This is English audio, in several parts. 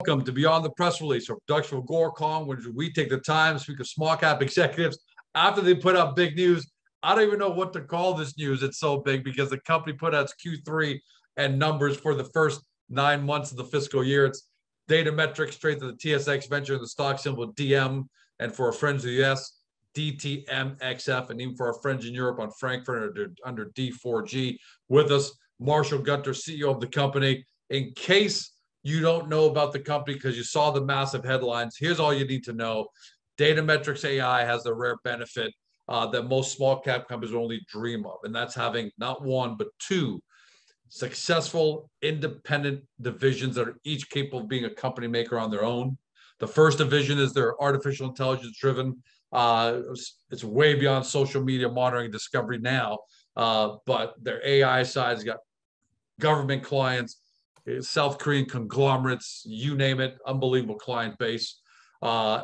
Welcome to Beyond the Press Release, a production of Gorecon, which we take the time to speak of small cap executives after they put out big news. I don't even know what to call this news. It's so big because the company put out its Q3 and numbers for the first 9 months of the fiscal year. It's Datametrex straight to the TSX Venture, the stock symbol DM, and for our friends in the US, DTMXF, and even for our friends in Europe on Frankfurt under D4G. With us, Marshall Gunter, CEO of the company. In case you don't know about the company because you saw the massive headlines, here's all you need to know. Datametrex AI has the rare benefit that most small cap companies only dream of, and that's having not one, but two successful independent divisions that are each capable of being a company maker on their own. The first division is their artificial intelligence driven. It's way beyond social media monitoring and discovery now, but their AI side has got government clients, South Korean conglomerates, you name it, unbelievable client base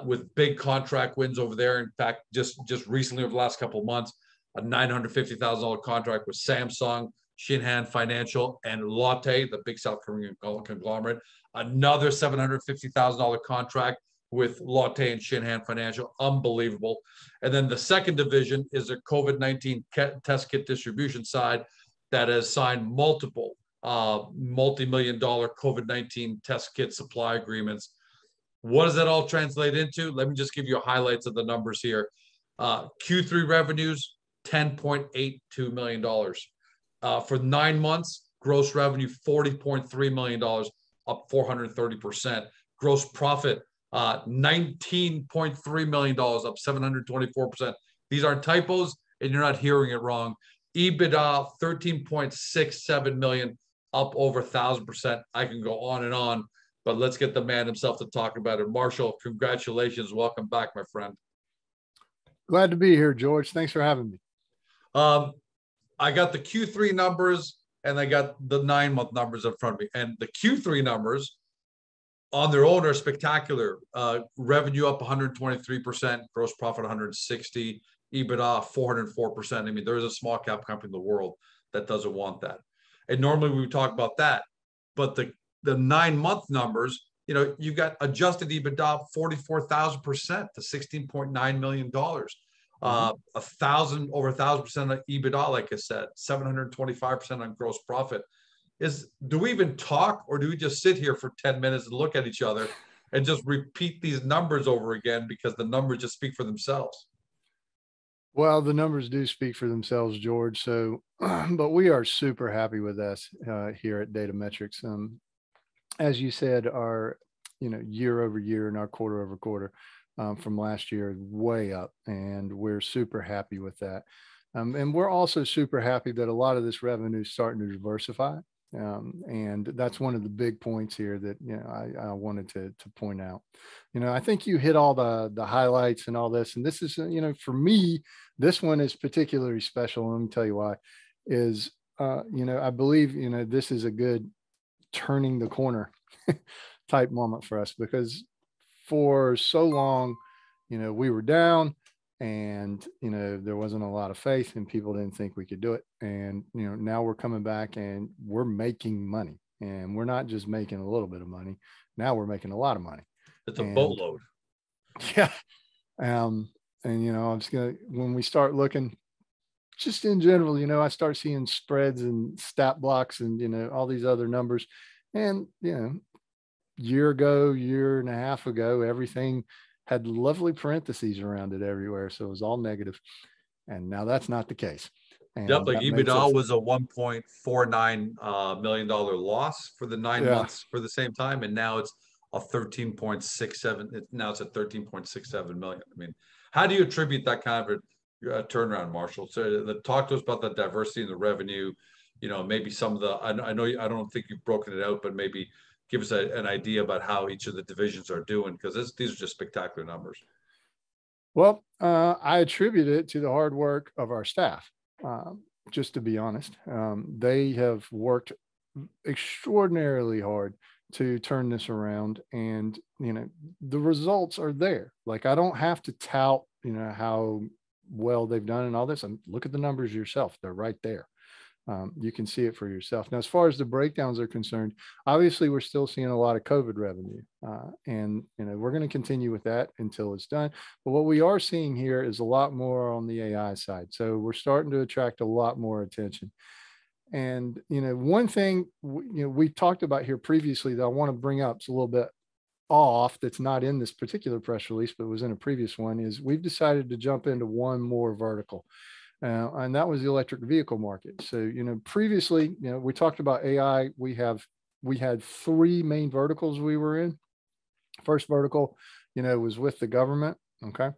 with big contract wins over there. In fact, just recently over the last couple of months, a $950,000 contract with Samsung, Shinhan Financial, and LOTTE, the big South Korean conglomerate. Another $750,000 contract with LOTTE and Shinhan Financial, unbelievable. And then the second division is the COVID-19 test kit distribution side that has signed multiple multi-million-dollar COVID-19 test kit supply agreements. What does that all translate into? Let me just give you highlights of the numbers here. Q3 revenues, $10.82 million. For 9 months, gross revenue, $40.3 million, up 430%. Gross profit, $19.3 million, up 724%. These aren't typos, and you're not hearing it wrong. EBITDA, $13.67 million, up over 1,000%. I can go on and on, but let's get the man himself to talk about it. Marshall, congratulations. Welcome back, my friend. Glad to be here, George. Thanks for having me. I got the Q3 numbers and I got the 9-month numbers in front of me. And the Q3 numbers on their own are spectacular. Revenue up 123%, gross profit 160%, EBITDA 404%. I mean, there's a small cap company in the world that doesn't want that. And normally we would talk about that, but the 9-month numbers, you know, you got adjusted EBITDA 44,000% to $16.9 million. Over 1,000% of EBITDA, like I said, 725% on gross profit. Do we even talk, or do we just sit here for 10 minutes and look at each other and just repeat these numbers over again because the numbers just speak for themselves? Well, the numbers do speak for themselves, George. So, but we are super happy with us here at Datametrex. As you said, our year over year and our quarter over quarter from last year way up, and we're super happy with that. And we're also super happy that a lot of this revenue is starting to diversify. And that's one of the big points here that I wanted to point out. I think you hit all the highlights and all this, and this is for me, this one is particularly special. Let me tell you why. Is I believe this is a good turning the corner type moment for us, because for so long we were down, and there wasn't a lot of faith, and people didn't think we could do it. And now we're coming back and we're making money, and we're not just making a little bit of money. Now we're making a lot of money. It's a boatload. Yeah. And I'm just gonna, when we start looking just in general, I start seeing spreads and stat blocks and all these other numbers. And year and a half ago, everything had lovely parentheses around it everywhere. So it was all negative. And now that's not the case. And yep, like EBITDA was a $1.49 million loss for the 9 months for the same time. And now it's a 13.67. Now it's at 13.67 million. I mean, how do you attribute that kind of a turnaround, Marshall? So talk to us about the diversity in the revenue, maybe some of the, I know, I don't think you've broken it out, but maybe give us an idea about how each of the divisions are doing, because these are just spectacular numbers. Well, I attribute it to the hard work of our staff. Just to be honest, they have worked extraordinarily hard to turn this around, and the results are there. Like, I don't have to tout how well they've done and all this, and look at the numbers yourself. They're right there. You can see it for yourself. Now, as far as the breakdowns are concerned, obviously we're still seeing a lot of COVID revenue, and we're going to continue with that until it's done. But what we are seeing here is a lot more on the AI side. So we're starting to attract a lot more attention. And one thing we talked about here previously that I want to bring up, it's a little bit off, that's not in this particular press release, but was in a previous one, is we've decided to jump into one more vertical. And that was the electric vehicle market. So, previously, we talked about AI. We had three main verticals we were in. First vertical, was with the government. Okay.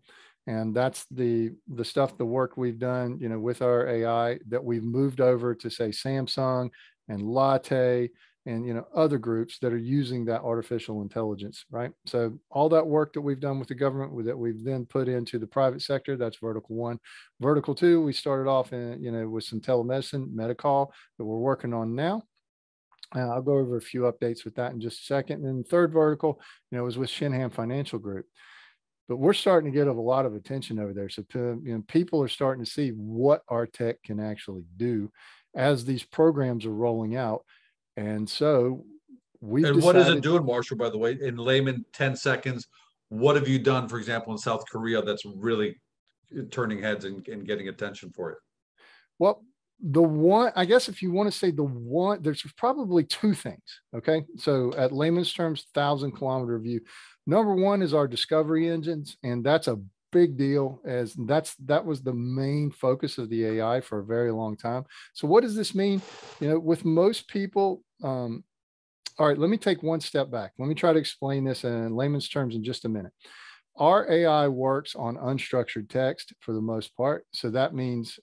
And that's the stuff, the work we've done, with our AI, that we've moved over to, say, Samsung and LOTTE and other groups that are using that artificial intelligence, right? So all that work that we've done with the government, that we've then put into the private sector, that's vertical one. Vertical two, we started off in with some telemedicine, Medi-Call, that we're working on now. I'll go over a few updates with that in just a second. And then the third vertical, was with Shinhan Financial Group. But we're starting to get a lot of attention over there. So people are starting to see what our tech can actually do as these programs are rolling out. And so what is it doing, Marshall, by the way, in layman 10 seconds? What have you done, for example, in South Korea that's really turning heads and getting attention for it? Well, the one, I guess if you want to say the one, there's probably two things. Okay. So at layman's terms, 1,000-kilometer view. Number one is our discovery engines. And that's a big deal, as that was the main focus of the AI for a very long time. So what does this mean? With most people, all right, let me take one step back. Let me try to explain this in layman's terms in just a minute. Our AI works on unstructured text for the most part. So that means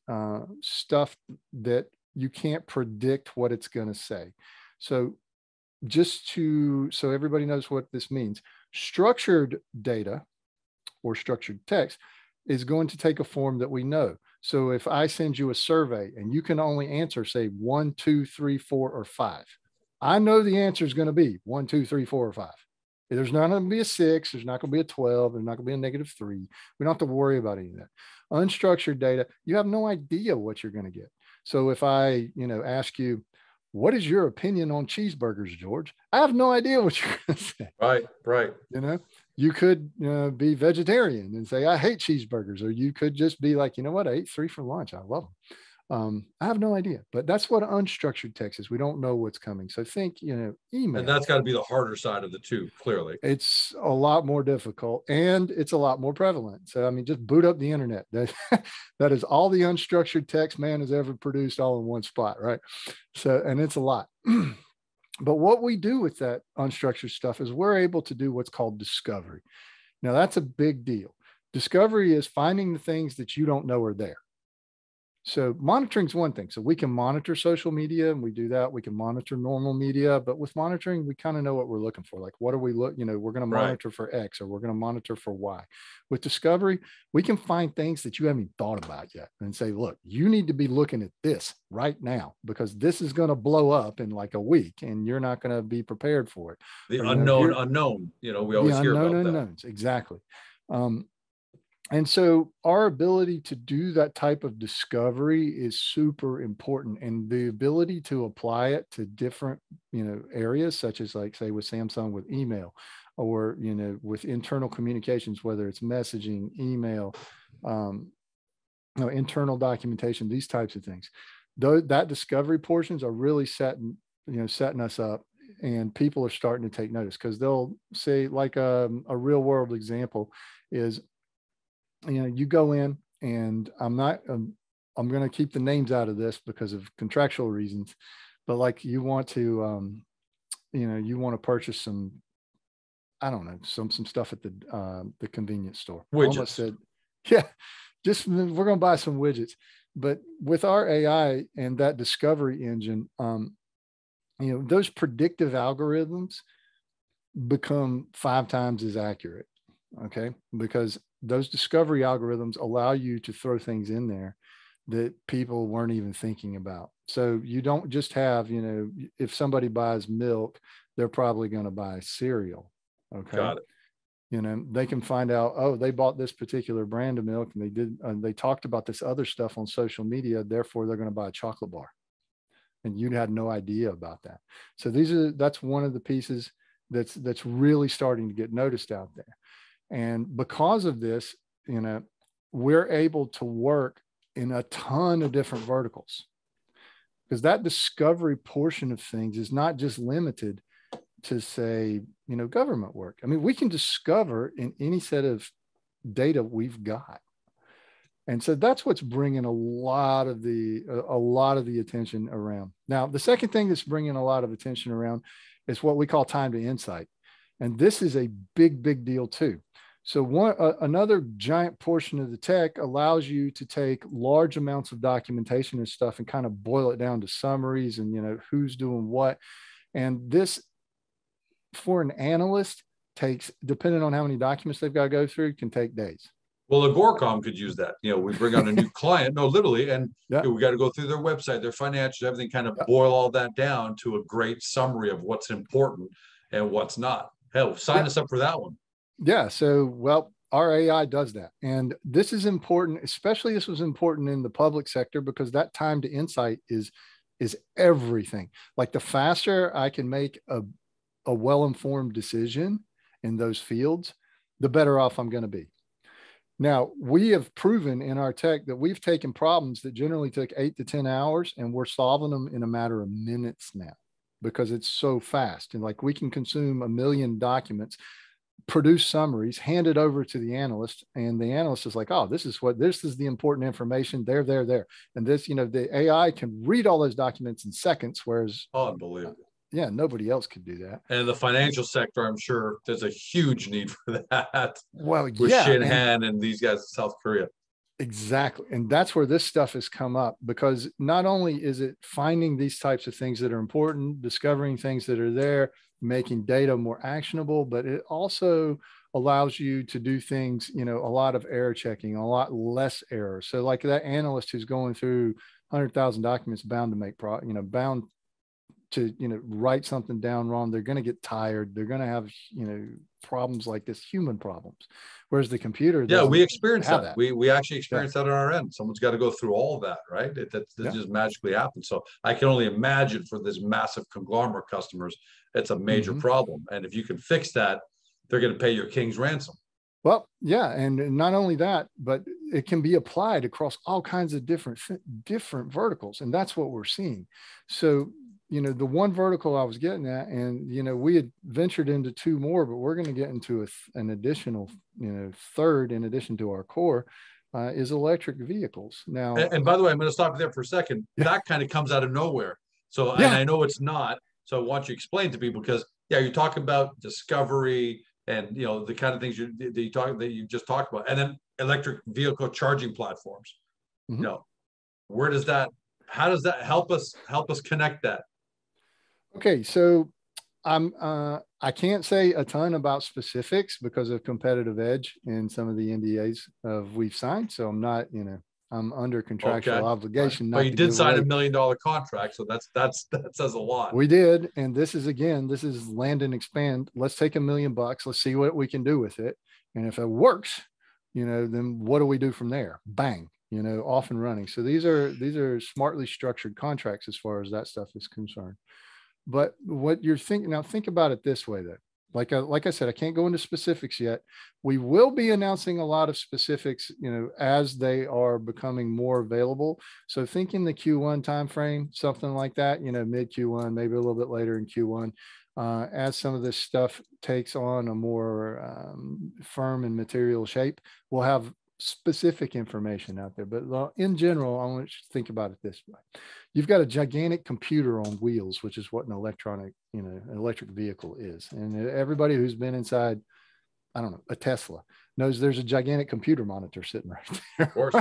stuff that you can't predict what it's going to say. So so everybody knows what this means, structured data or structured text is going to take a form that we know. So if I send you a survey and you can only answer, say, 1, 2, 3, 4, or 5, I know the answer is going to be 1, 2, 3, 4, or 5. There's not going to be a 6. There's not going to be a 12. There's not going to be a -3. We don't have to worry about any of that. Unstructured data, you have no idea what you're going to get. So if I, ask you, what is your opinion on cheeseburgers, George? I have no idea what you're going to say. Right. You could be vegetarian and say, I hate cheeseburgers. Or you could just be like, what? I ate 3 for lunch. I love them. I have no idea, but that's what unstructured text is. We don't know what's coming. So think, email. And that's got to be the harder side of the two, clearly. It's a lot more difficult and it's a lot more prevalent. So, I mean, just boot up the internet. That is all the unstructured text man has ever produced all in one spot, right? So, and it's a lot. But what we do with that unstructured stuff is we're able to do what's called discovery. Now, that's a big deal. Discovery is finding the things that you don't know are there. So monitoring is one thing. So we can monitor social media and we do that. We can monitor normal media, but with monitoring, we kind of know what we're looking for. Like, what are we we're going to monitor for X or we're going to monitor for Y. With discovery, we can find things that you haven't even thought about yet and say, look, you need to be looking at this right now because this is going to blow up in like a week and you're not going to be prepared for it. The unknown, we always hear about that. Unknowns, exactly. And so our ability to do that type of discovery is super important, and the ability to apply it to different, areas, such as like, say, with Samsung with email or, with internal communications, whether it's messaging, email, internal documentation, these types of things. That discovery portions are really setting us up, and people are starting to take notice because they'll say, like a real world example is, you go in, and I'm going to keep the names out of this because of contractual reasons, but like you want to purchase some, I don't know, some stuff at the convenience store. Widgets. Almost said, yeah, just we're going to buy some widgets. But with our AI and that discovery engine, those predictive algorithms become 5 times as accurate. Okay, because those discovery algorithms allow you to throw things in there that people weren't even thinking about. So you don't just have, if somebody buys milk, they're probably going to buy cereal. Okay. Got it. They can find out, oh, they bought this particular brand of milk and they talked about this other stuff on social media. Therefore, they're going to buy a chocolate bar. and you had no idea about that. So that's one of the pieces that's really starting to get noticed out there. And because of this, we're able to work in a ton of different verticals, because that discovery portion of things is not just limited to, say, government work. I mean, we can discover in any set of data we've got. And so that's what's bringing a lot of the attention around. Now, the second thing that's bringing a lot of attention around is what we call time to insight. And this is a big, big deal too. So another giant portion of the tech allows you to take large amounts of documentation and stuff and kind of boil it down to summaries and, who's doing what. And this, for an analyst, takes, depending on how many documents they've got to go through, can take days. Well, Agoracom could use that. We bring on a new client, no, literally, and we got to go through their website, their financials, everything, kind of boil all that down to a great summary of what's important and what's not. Hell, sign us up for that one. Yeah. So, well, our AI does that. And this is important, especially this was important in the public sector, because that time to insight is everything. Like, the faster I can make a well-informed decision in those fields, the better off I'm going to be. Now, we have proven in our tech that we've taken problems that generally took 8 to 10 hours, and we're solving them in a matter of minutes now, because it's so fast. And like, we can consume 1 million documents, produce summaries, hand it over to the analyst, and the analyst is like, oh, this is the important information there. And this, the AI can read all those documents in seconds, whereas unbelievable. Yeah, nobody else could do that. And the financial sector, I'm sure there's a huge need for that. Well, with Shinhan and these guys in South Korea. Exactly. And that's where this stuff has come up, because not only is it finding these types of things that are important, discovering things that are there, making data more actionable, but it also allows you to do things, a lot of error checking, a lot less error. So like that analyst who's going through 100,000 documents, bound to make bound to write something down wrong. They're going to get tired. They're going to have problems like this, human problems, whereas the computer, we experience that. We actually experience that on our end. Someone's got to go through all of that, right? That just magically happens. So I can only imagine for this massive conglomerate customers, it's a major problem. And if you can fix that, they're going to pay your king's ransom. Well, yeah, and not only that, but it can be applied across all kinds of different verticals, and that's what we're seeing. So the one vertical I was getting at, and, we had ventured into 2 more, but we're going to get into an additional, third in addition to our core, is electric vehicles. Now, and by the way, I'm going to stop there for a second. Yeah. That kind of comes out of nowhere. So, and I know it's not. So I want you to explain to people, because you're talking about discovery and, the kind of things that you just talked about, and then electric vehicle charging platforms. Where does that, how does that help us connect that? Okay, so I can't say a ton about specifics because of competitive edge in some of the NDAs we've signed. So I'm not, I'm under contractual obligation. But you did sign $1 million contract, so that says a lot. We did, and this is land and expand. Let's take $1 million. Let's see what we can do with it, and if it works, then what do we do from there? Bang, off and running. So these are smartly structured contracts as far as that stuff is concerned. But what you're thinking now, think about it this way, though. Like I said, I can't go into specifics yet. We will be announcing a lot of specifics, as they are becoming more available. So think in the Q1 timeframe, something like that, mid Q1, maybe a little bit later in Q1, as some of this stuff takes on a more firm and material shape, we'll have specific information out there. But in general, I want you to think about it this way. You've got a gigantic computer on wheels, which is what an electric vehicle is. And everybody who's been inside, I don't know, a Tesla knows there's a gigantic computer monitor sitting right there. Of course.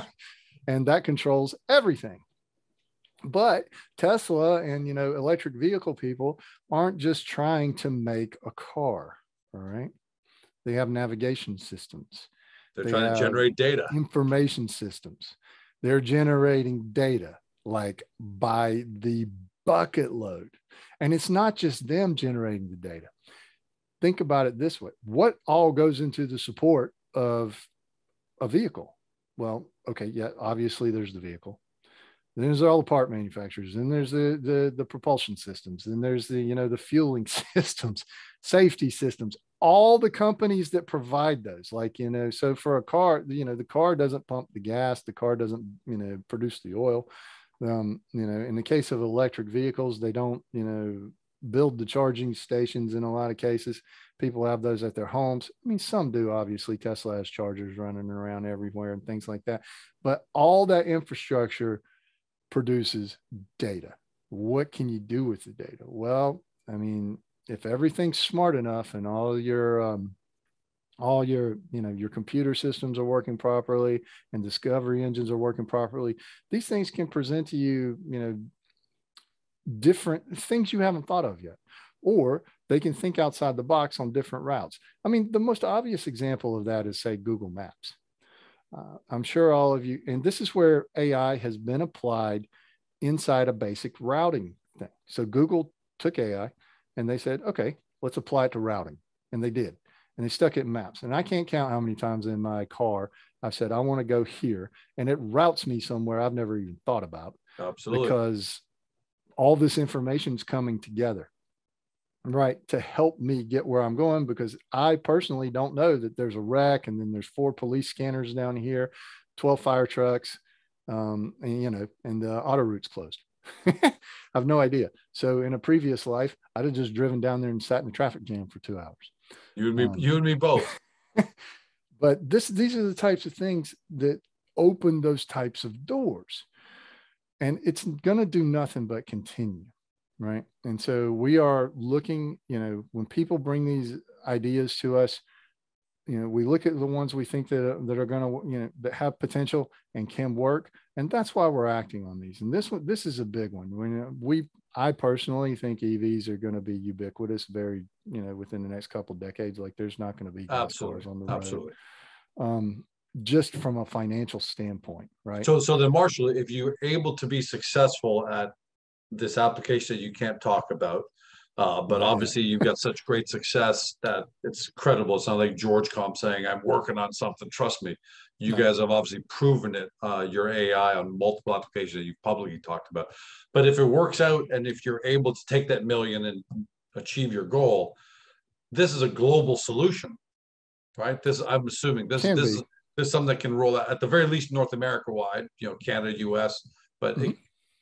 And that controls everything. But Tesla and, electric vehicle people aren't just trying to make a car. All right. They have navigation systems. They're trying to generate data. Information systems. They're generating data like by the bucket load. And it's not just them generating the data. Think about it this way. What all goes into the support of a vehicle? Well, okay, yeah, obviously there's the vehicle. Then there's all the part manufacturers. Then there's the propulsion systems. Then there's the fueling systems, safety systems, all the companies that provide those. Like, so for a car, the car doesn't pump the gas, the car doesn't, produce the oil. In the case of electric vehicles, they don't, build the charging stations in a lot of cases. People have those at their homes. I mean, some do, obviously. Tesla has chargers running around everywhere and things like that. But all that infrastructure produces data. What can you do with the data? Well, I mean, if everything's smart enough and all your your computer systems are working properly and discovery engines are working properly, these things can present to you, different things you haven't thought of yet, or they can think outside the box on different routes. I mean, the most obvious example of that is, say, Google Maps. I'm sure all of you, and this is where AI has been applied inside a basic routing thing. So Google took AI and they said, okay, let's apply it to routing. And they did. And they stuck it in maps. And I can't count how many times in my car I've said, I want to go here. And it routes me somewhere I've never even thought about. Absolutely. Because all this information is coming together, right, to help me get where I'm going, because I personally don't know that there's a wreck and then there's 4 police scanners down here, 12 fire trucks, and the auto route's closed. I have no idea. So in a previous life, I'd have just driven down there and sat in the traffic jam for 2 hours. You and me both. But these are the types of things that open those types of doors. And it's going to do nothing but continue, right? And so we are looking, when people bring these ideas to us, we look at the ones we think that are going to, that have potential and can work. And that's why we're acting on these. And this is a big one. I personally think EVs are going to be ubiquitous very, within the next couple of decades. Like, there's not going to be gas cars on the road. Absolutely. Just from a financial standpoint, right? So then, Marshall, if you're able to be successful at this application that you can't talk about, but obviously you've got such great success that it's credible. It's not like George Comp saying, I'm working on something. Trust me. You guys have obviously proven it, your AI on multiple applications that you've publicly talked about. But if it works out and if you're able to take that million and achieve your goal, this is a global solution, right? I'm assuming this is something that can roll out at the very least North America wide, Canada, US, but it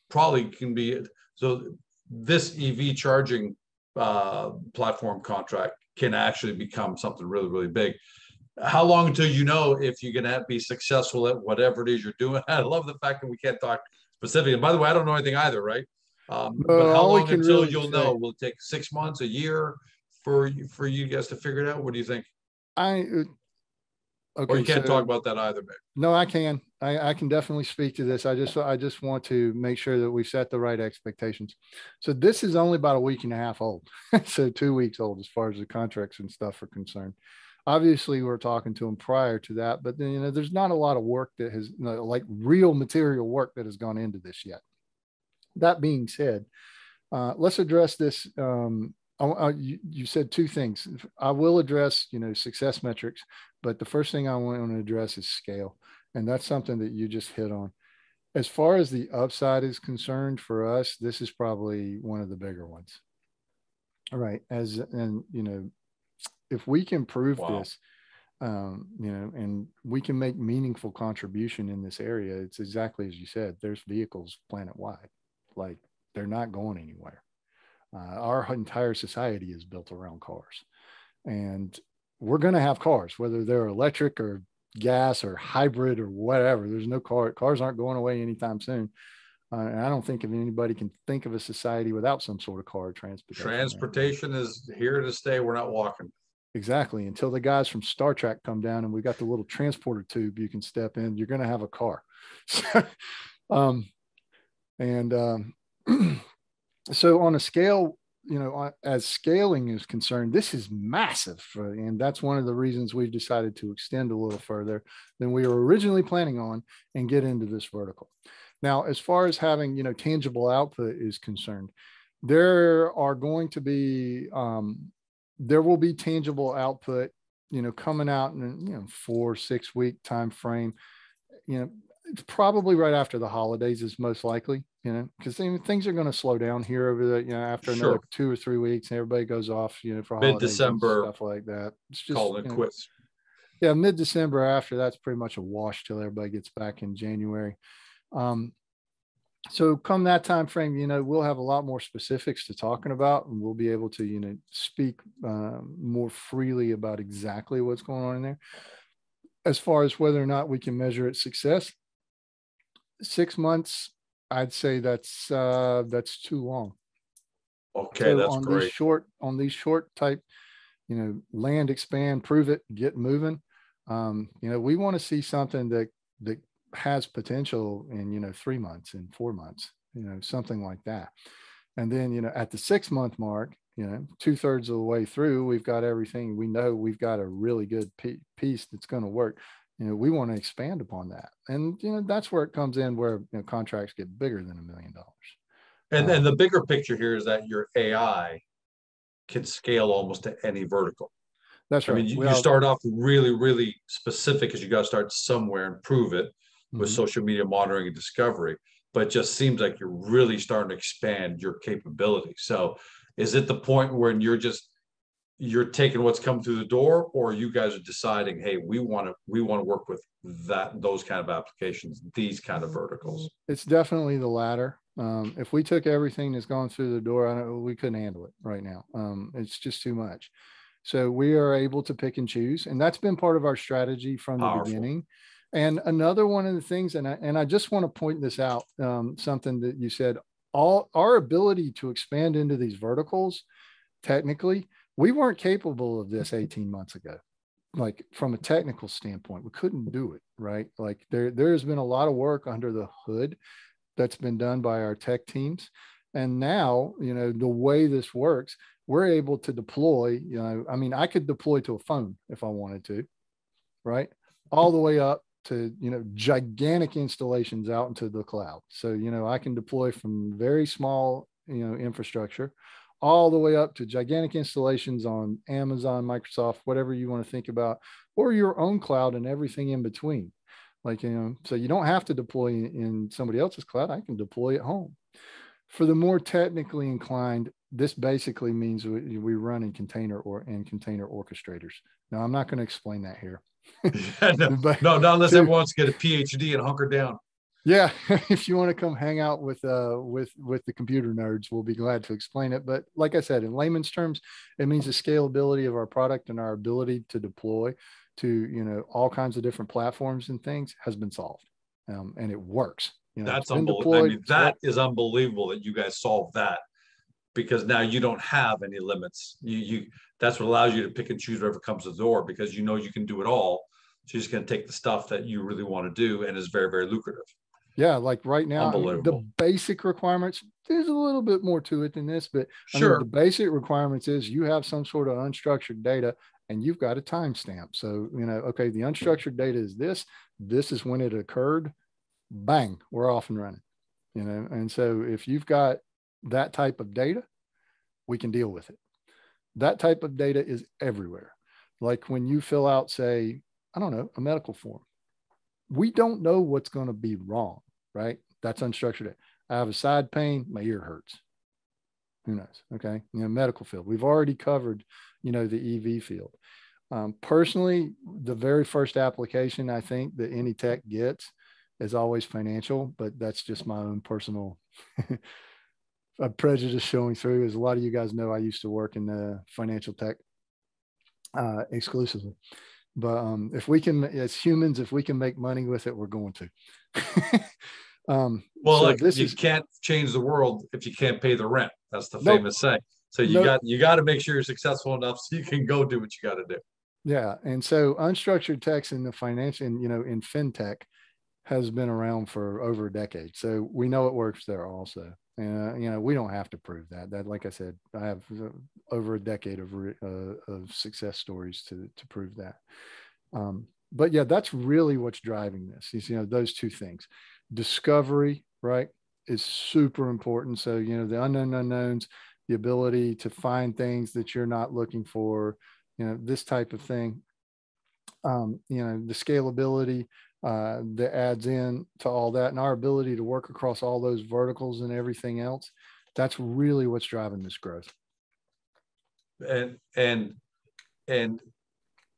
probably can be. So this EV charging platform contract can actually become something really, really big. How long until if you're going to be successful at whatever it is you're doing? I love the fact that we can't talk specifically. And by the way, I don't know anything either, right? But how long until you'll know? Will it take 6 months, a year for you guys to figure it out? What do you think? Okay, or you can't talk about that either, babe. No, I can. I can definitely speak to this. I just want to make sure that we set the right expectations. So this is only about a week and a half old. So 2 weeks old as far as the contracts and stuff are concerned. Obviously, we're talking to them prior to that, but then, there's not a lot of work that has, like real material work that has gone into this yet. That being said, let's address this. You said 2 things. I will address, success metrics, but the first thing I want to address is scale. And that's something that you just hit on. As far as the upside is concerned for us, this is probably one of the bigger ones. All right. If we can prove this, and we can make meaningful contribution in this area, it's exactly as you said, there's vehicles planet wide, like they're not going anywhere. Our entire society is built around cars, and we're going to have cars, whether they're electric or gas or hybrid or whatever. There's no cars aren't going away anytime soon. And I don't think if anybody can think of a society without some sort of car transportation. Transportation is here to stay. We're not walking. Exactly. Until the guys from Star Trek come down and we got the little transporter tube you can step in, you're going to have a car. So on a scale, as scaling is concerned, this is massive. And that's one of the reasons we've decided to extend a little further than we were originally planning on and get into this vertical. Now, as far as having, tangible output is concerned, there are going to be, there will be tangible output, coming out in, 4-6 week time frame. It's probably right after the holidays is most likely, because things are going to slow down here over the, after another Sure. 2 or 3 weeks, and everybody goes off, for holidays and Mid-December, stuff like that. It's just, calling it quits. yeah, mid-December after that's pretty much a wash till everybody gets back in January. So come that time frame, we'll have a lot more specifics to talking about, and we'll be able to, speak more freely about exactly what's going on in there. As far as whether or not we can measure its success, 6 months, I'd say that's too long. Okay, So that's great. on these short type, land, expand, prove it, get moving. We want to see something that has potential in 3 months and 4 months, something like that. And then at the 6 month mark, 2/3 of the way through, we've got everything. We know we've got a really good piece that's going to work. We want to expand upon that, and that's where it comes in, where contracts get bigger than $1 million. And then the bigger picture here is that your AI can scale almost to any vertical. That's I right. mean, you start off really, really specific because you got to start somewhere and prove it with social media monitoring and discovery. But it just seems like you're really starting to expand your capability. So is it the point where you're taking what's come through the door, or you guys are deciding, hey, we want to work with those kind of applications, these kind of verticals? It's definitely the latter. If we took everything that's gone through the door, we couldn't handle it right now. It's just too much. So we are able to pick and choose, and that's been part of our strategy from the beginning. And another one of the things, and I just want to point this out, something that you said, our ability to expand into these verticals, technically, we weren't capable of this 18 months ago. Like from a technical standpoint, we couldn't do it, right? Like there's been a lot of work under the hood that's been done by our tech teams. And now, the way this works, we're able to deploy, I could deploy to a phone if I wanted to, right? All the way up to, gigantic installations out into the cloud. So, I can deploy from very small, infrastructure all the way up to gigantic installations on Amazon, Microsoft, whatever you want to think about, or your own cloud and everything in between. Like, so you don't have to deploy in somebody else's cloud. I can deploy at home. For the more technically inclined, this basically means we run in container orchestrators. Now, I'm not going to explain that here. no, unless everyone wants to get a PhD and hunker down. Yeah, if you want to come hang out with the computer nerds, we'll be glad to explain it. But like I said, in layman's terms, it means the scalability of our product and our ability to deploy to all kinds of different platforms and things has been solved, and it works. That's unbelievable. I mean, that is unbelievable that you guys solved that, because now you don't have any limits. You that's what allows you to pick and choose whatever comes to the door, because you can do it all. So you're just going to take the stuff that you really want to do and is very, very lucrative. Yeah, like right now, the basic requirements, there's a little bit more to it than this, but sure. The basic requirements is you have some sort of unstructured data and you've got a timestamp. So, okay, the unstructured data is this is when it occurred, bang, we're off and running, and so if you've got that type of data, we can deal with it. That type of data is everywhere. Like when you fill out, say, I don't know, a medical form, we don't know what's going to be wrong, right? That's unstructured. I have a side pain, my ear hurts. Who knows? Okay. Medical field. We've already covered, the EV field. Personally, the very first application I think that any tech gets is always financial, but that's just my own personal prejudice showing through. As a lot of you guys know, I used to work in the financial tech exclusively. But if we can, as humans, if we can make money with it, we're going to. Well, so you can't change the world if you can't pay the rent. That's the famous saying. So you got to make sure you're successful enough so you can go do what you got to do. Yeah, and so unstructured text in the financial, in fintech, has been around for over a decade. So we know it works there also. And, we don't have to prove that. That, like I said, I have over a decade of success stories to prove that. But yeah, that's really what's driving this. Is, those two things. Discovery, right, is super important. So, the unknown unknowns, the ability to find things that you're not looking for, this type of thing. The scalability, that adds in to all that, and our ability to work across all those verticals and everything else. That's really what's driving this growth. And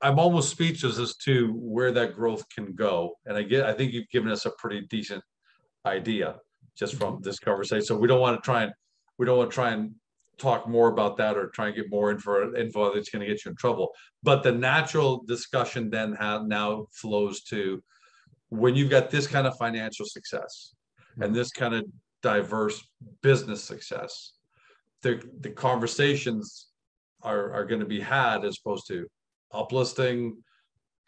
I'm almost speechless as to where that growth can go. And I think you've given us a pretty decent idea just from this conversation. So we don't want to try and talk more about that or try and get more info that's going to get you in trouble. But the natural discussion then now flows to when you've got this kind of financial success and this kind of diverse business success, the conversations are going to be had as opposed to uplisting,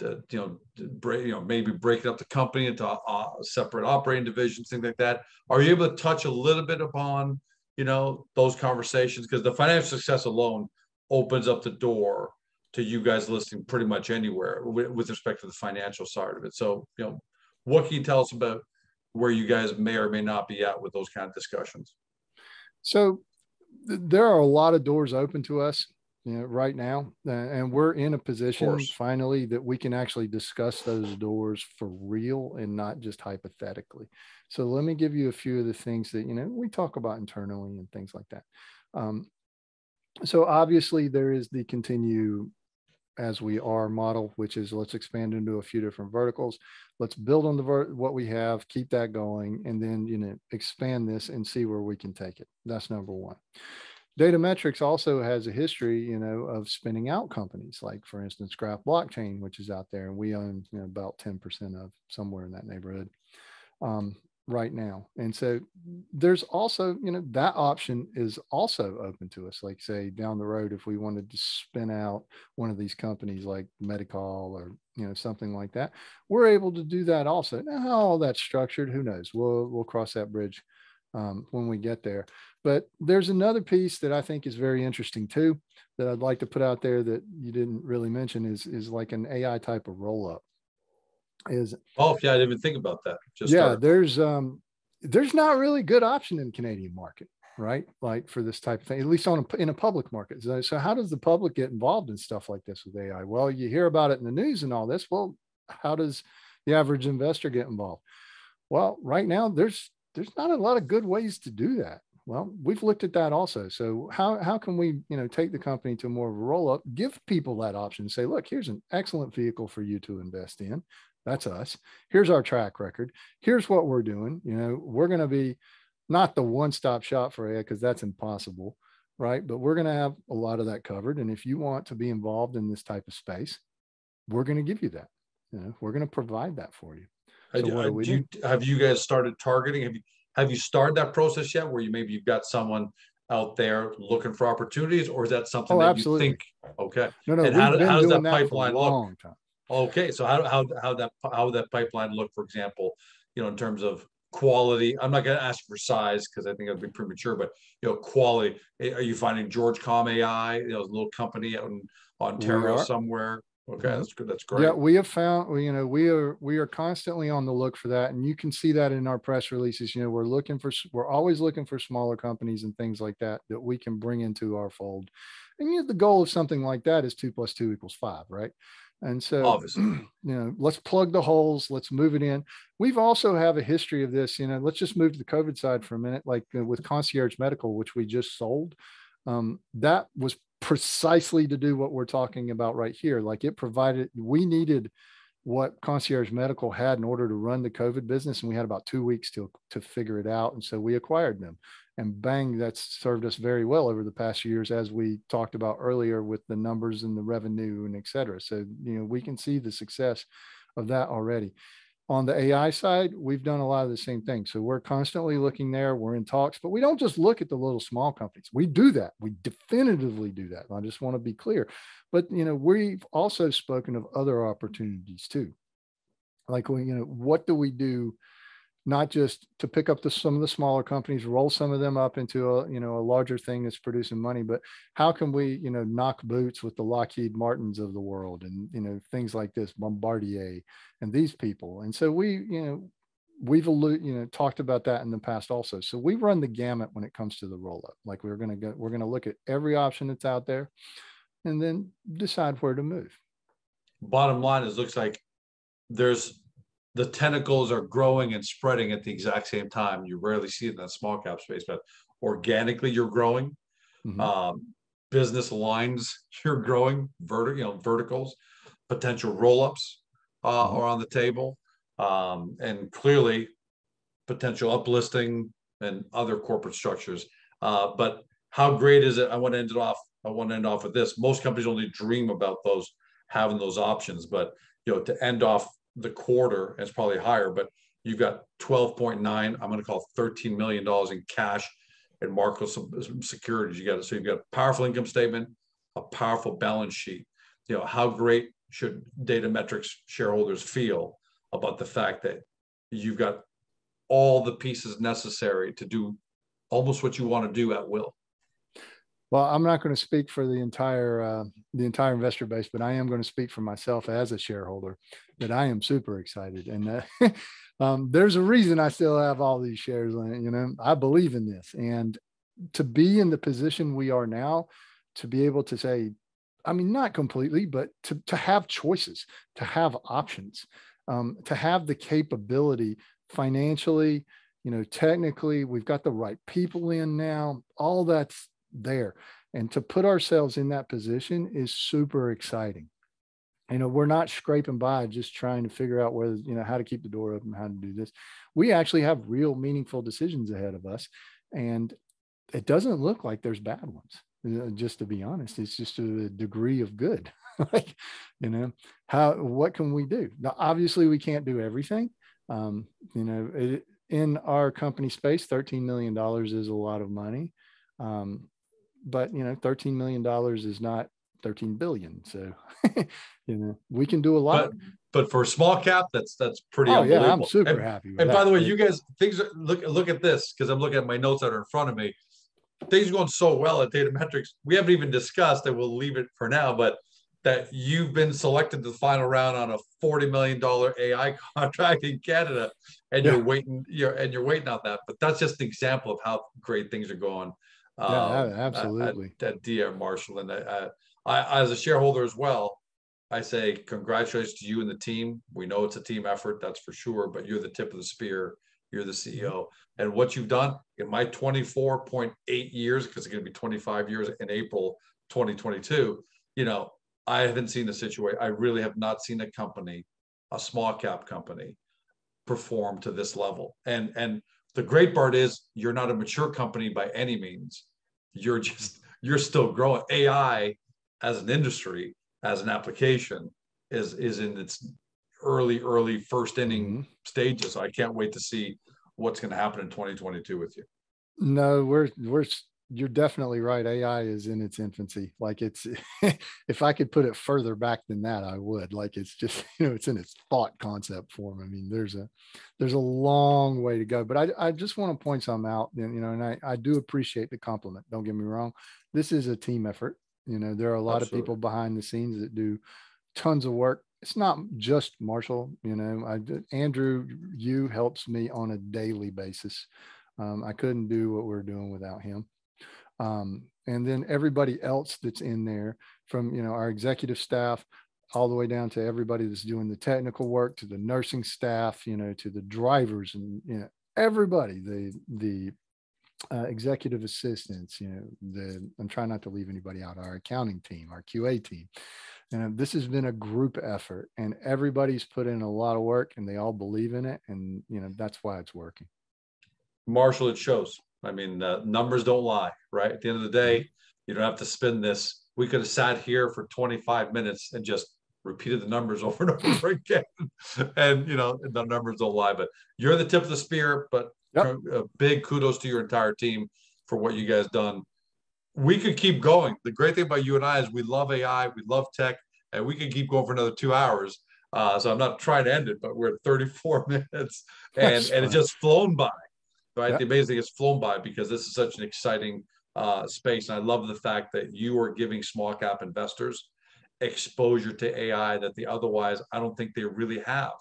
maybe breaking up the company into separate operating divisions, things like that. Are you able to touch a little bit upon, those conversations? Because the financial success alone opens up the door to you guys listing pretty much anywhere with respect to the financial side of it. So, what can you tell us about where you guys may or may not be at with those kind of discussions? So there are a lot of doors open to us, right now, and we're in a position finally that we can actually discuss those doors for real and not just hypothetically. So let me give you a few of the things that, we talk about internally and things like that. So obviously there is the continue as we are model, which is let's expand into a few different verticals. Let's build on what we have, keep that going, and then, expand this and see where we can take it. That's number one. Datametrex also has a history, of spinning out companies, like for instance, Graph Blockchain, which is out there, and we own about 10% of, somewhere in that neighborhood right now. And so there's also, that option is also open to us. Like say down the road, if we wanted to spin out one of these companies like Medical or, something like that, we're able to do that also. Now, how all that's structured, who knows? We'll cross that bridge when we get there. But there's another piece that I think is very interesting too, that I'd like to put out there that you didn't really mention is like an AI type of roll up. I didn't even think about that. There's not really good option in the Canadian market, right? Like for this type of thing, at least in a public market. So how does the public get involved in stuff like this with AI? Well, you hear about it in the news and all this. Well, how does the average investor get involved? Well, right now there's not a lot of good ways to do that. Well, we've looked at that also. So how can we, take the company to more of a roll up, give people that option, say, look, here's an excellent vehicle for you to invest in. That's us. Here's our track record. Here's what we're doing. We're going to be not the one-stop shop for AI because that's impossible, right? But we're going to have a lot of that covered. And if you want to be involved in this type of space, we're going to give you that. We're going to provide that for you. So have you guys started targeting? Have you started that process yet? Where you've got someone out there looking for opportunities, or is that something that absolutely. you think? Okay. No. And how does that pipeline for a long time? Okay, so how that pipeline look, for example, in terms of quality? I'm not going to ask for size because I think it'd be premature, but quality. Are you finding George Com AI, a little company out in Ontario somewhere? Okay, that's good. That's great. Yeah, we have found, we are constantly on the look for that, and you can see that in our press releases. We're always looking for smaller companies and things like that we can bring into our fold. And the goal of something like that is 2 + 2 = 5, right? And so, obviously, let's plug the holes. Let's move it in. We've also have a history of this. Let's just move to the COVID side for a minute, like with Concierge Medical, which we just sold. That was precisely to do what we're talking about right here. Like we needed what Concierge Medical had in order to run the COVID business. And we had about 2 weeks to figure it out. And so we acquired them, and bang, that's served us very well over the past years, as we talked about earlier with the numbers and the revenue and et cetera. So, we can see the success of that already. On the AI side, we've done a lot of the same things. So we're constantly looking there. We're in talks, but we don't just look at the little small companies. We do that. We definitively do that. I just want to be clear. But, we've also spoken of other opportunities too. Like, what do we do? Not just to pick up some of the smaller companies, roll some of them up into a larger thing that's producing money, but how can we, knock boots with the Lockheed Martins of the world and, things like this, Bombardier and these people. And so we've talked about that in the past also. So we run the gamut when it comes to the roll up. Like we're going to look at every option that's out there and then decide where to move. Bottom line is, looks like there's the tentacles are growing and spreading at the exact same time. You rarely see it in that small cap space, but organically you're growing. Business lines, you're growing, verticals, potential roll-ups are on the table, and clearly potential uplisting and other corporate structures. But how great is it? I want to end off with this. Most companies only dream about having those options, but to end off the quarter, it's probably higher, but you've got 12.9, I'm going to call $13 million in cash and marketable securities. You've got a powerful income statement, a powerful balance sheet. How great should Datametrex shareholders feel about the fact that you've got all the pieces necessary to do almost what you want to do at will? Well, I'm not going to speak for the entire investor base, but I am going to speak for myself as a shareholder that I am super excited. And there's a reason I still have all these shares. I believe in this, and to be in the position we are now, to be able to say, I mean, not completely, but to have choices, to have options, to have the capability financially, technically, we've got the right people in now, all that's there. And to put ourselves in that position is super exciting. We're not scraping by just trying to figure out whether, how to keep the door open, how to do this. We actually have real meaningful decisions ahead of us. And it doesn't look like there's bad ones. Just to be honest, it's just a degree of good. What can we do? Now, obviously we can't do everything. In our company space, $13 million is a lot of money. But $13 million is not 13 billion. So, we can do a lot. But for a small cap, that's pretty unbelievable. Yeah, I'm super happy with that. And by the way, you guys, things are, look at this, because I'm looking at my notes that are in front of me. Things are going so well at Datametrex. We haven't even discussed, and we'll leave it for now, but that you've been selected to the final round on a $40 million AI contract in Canada, and you're waiting on that. But that's just an example of how great things are going. Absolutely. At DR Marshall. And I, as a shareholder as well, I say congratulations to you and the team. We know it's a team effort, that's for sure, but you're the tip of the spear. You're the CEO. And what you've done in my 24.8 years, because it's going to be 25 years in April 2022, I haven't seen a situation. I really have not seen a company, a small cap company, perform to this level. And the great part is you're not a mature company by any means. You're still growing. AI as an industry, as an application, is in its early first inning stages. So I can't wait to see what's going to happen in 2022 with you. No, you're definitely right. AI is in its infancy. Like if I could put it further back than that, I would. Like it's just, it's in its thought concept form. I mean, there's a long way to go, but I just want to point something out, and I do appreciate the compliment. Don't get me wrong. This is a team effort. There are a lot of people behind the scenes that do tons of work. It's not just Marshall, Andrew, you helps me on a daily basis. I couldn't do what we're doing without him. And then everybody else that's in there, from our executive staff all the way down to everybody that's doing the technical work, to the nursing staff, to the drivers, and everybody, the executive assistants, I'm trying not to leave anybody out, our accounting team, our QA team. And this has been a group effort, and everybody's put in a lot of work, and they all believe in it, and that's why it's working. Marshall, it shows. I mean, numbers don't lie, right? At the end of the day, you don't have to spin this. We could have sat here for 25 minutes and just repeated the numbers over and over again. And, the numbers don't lie, but you're the tip of the spear. But big kudos to your entire team for what you guys done. We could keep going. The great thing about you and I is we love AI, we love tech, and we can keep going for another 2 hours. So I'm not trying to end it, but we're at 34 minutes and it's just flown by. Right. Yep. The amazing thing is flown by, because this is such an exciting space. And I love the fact that you are giving small cap investors exposure to AI that they otherwise, I don't think they really have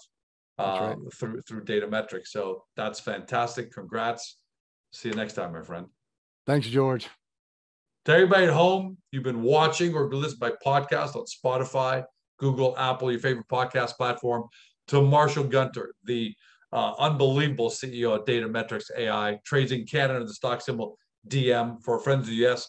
through Datametrex. So that's fantastic. Congrats. See you next time, my friend. Thanks, George. To everybody at home, you've been watching or been listening by podcast on Spotify, Google, Apple, your favorite podcast platform. to Marshall Gunter, the unbelievable CEO of Datametrex AI, trades in Canada under the stock symbol DM. For our friends in the US,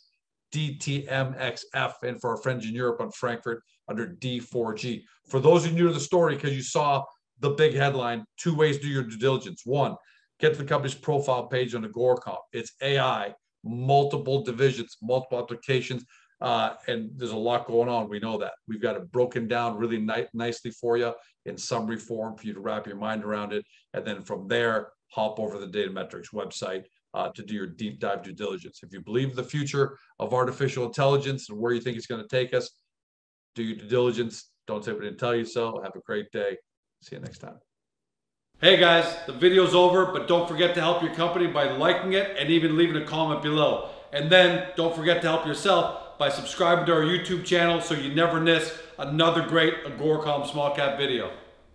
DTMXF, and for our friends in Europe on Frankfurt under D4G. For those of you new to the story, because you saw the big headline, 2 ways to do your due diligence. 1, get to the company's profile page on the Agoracom. It's AI, multiple divisions, multiple applications, and there's a lot going on. We know that. We've got it broken down really nicely for you in summary form for you to wrap your mind around it. And then from there, hop over to the Datametrex website to do your deep dive due diligence. If you believe in the future of artificial intelligence and where you think it's going to take us, do your due diligence. Don't say we didn't tell you so. Have a great day. See you next time. Hey guys, the video's over, but don't forget to help your company by liking it and even leaving a comment below. And then don't forget to help yourself by subscribing to our YouTube channel so you never miss another great Agoracom small cap video.